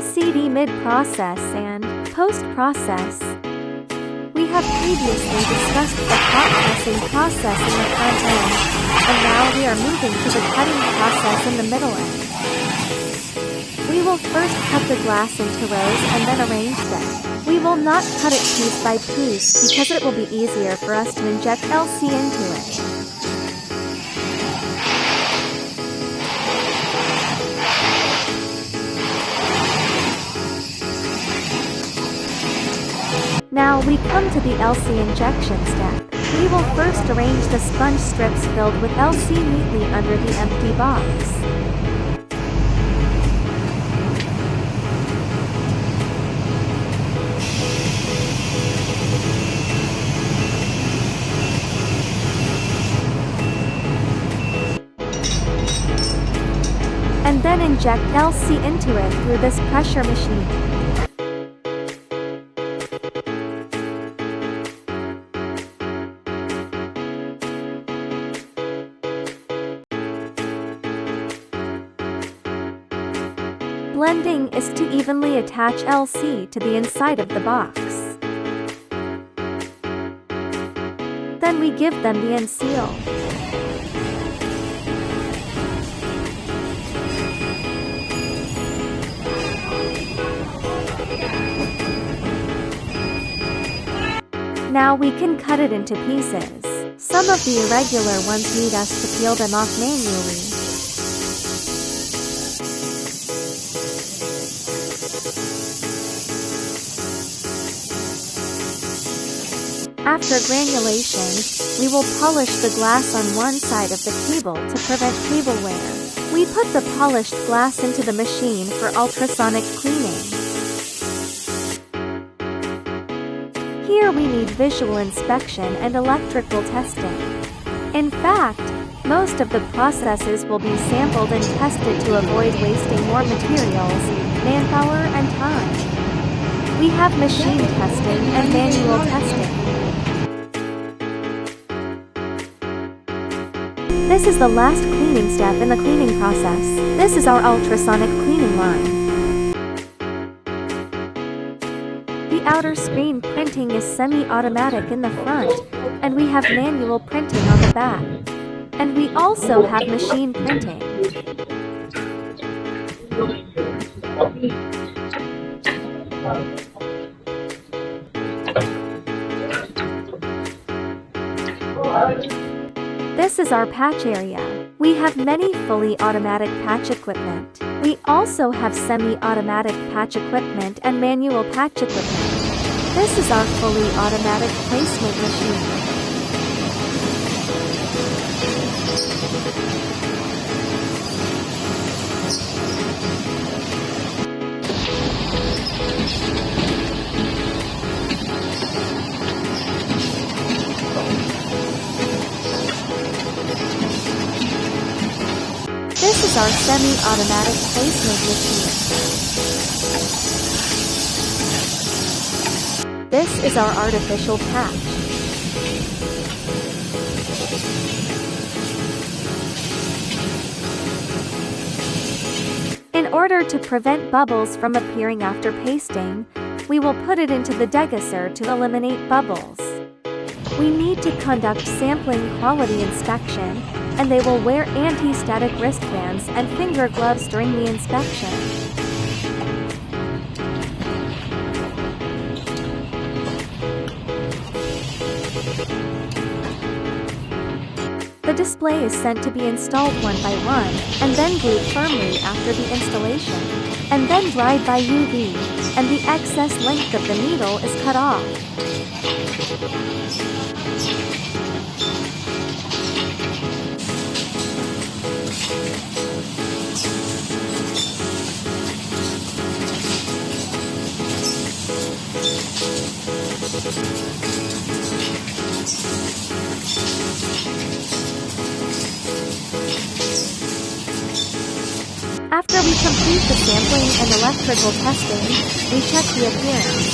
LCD mid-process and post-process. We have previously discussed the hot pressing process in the front end, and now we are moving to the cutting process in the middle end. We will first cut the glass into rows and then arrange them. We will not cut it piece by piece because it will be easier for us to inject LC into it. Now we come to the LC injection step. We will first arrange the sponge strips filled with LC neatly under the empty box. And then inject LC into it through this pressure machine. Blending is to evenly attach LC to the inside of the box. Then we give them the unseal. Now we can cut it into pieces. Some of the irregular ones need us to peel them off manually. After granulation, we will polish the glass on one side of the table to prevent table wear. We put the polished glass into the machine for ultrasonic cleaning. Here we need visual inspection and electrical testing. In fact, most of the processes will be sampled and tested to avoid wasting more materials, manpower, and time. We have machine testing and manual testing. This is the last cleaning step in the cleaning process. This is our ultrasonic cleaning line. The outer screen printing is semi-automatic in the front, and we have manual printing on the back. And we also have machine printing. This is our patch area. We have many fully automatic patch equipment. We also have semi-automatic patch equipment and manual patch equipment. This is our fully automatic placement machine. This is our semi-automatic placement machine. This is our artificial patch. In order to prevent bubbles from appearing after pasting, we will put it into the degasser to eliminate bubbles. We need to conduct sampling quality inspection, and they will wear anti-static wristbands and finger gloves during the inspection. The display is sent to be installed one by one, and then glued firmly after the installation, and then dried by UV, and the excess length of the needle is cut off. After we complete the sampling and electrical testing, we check the appearance.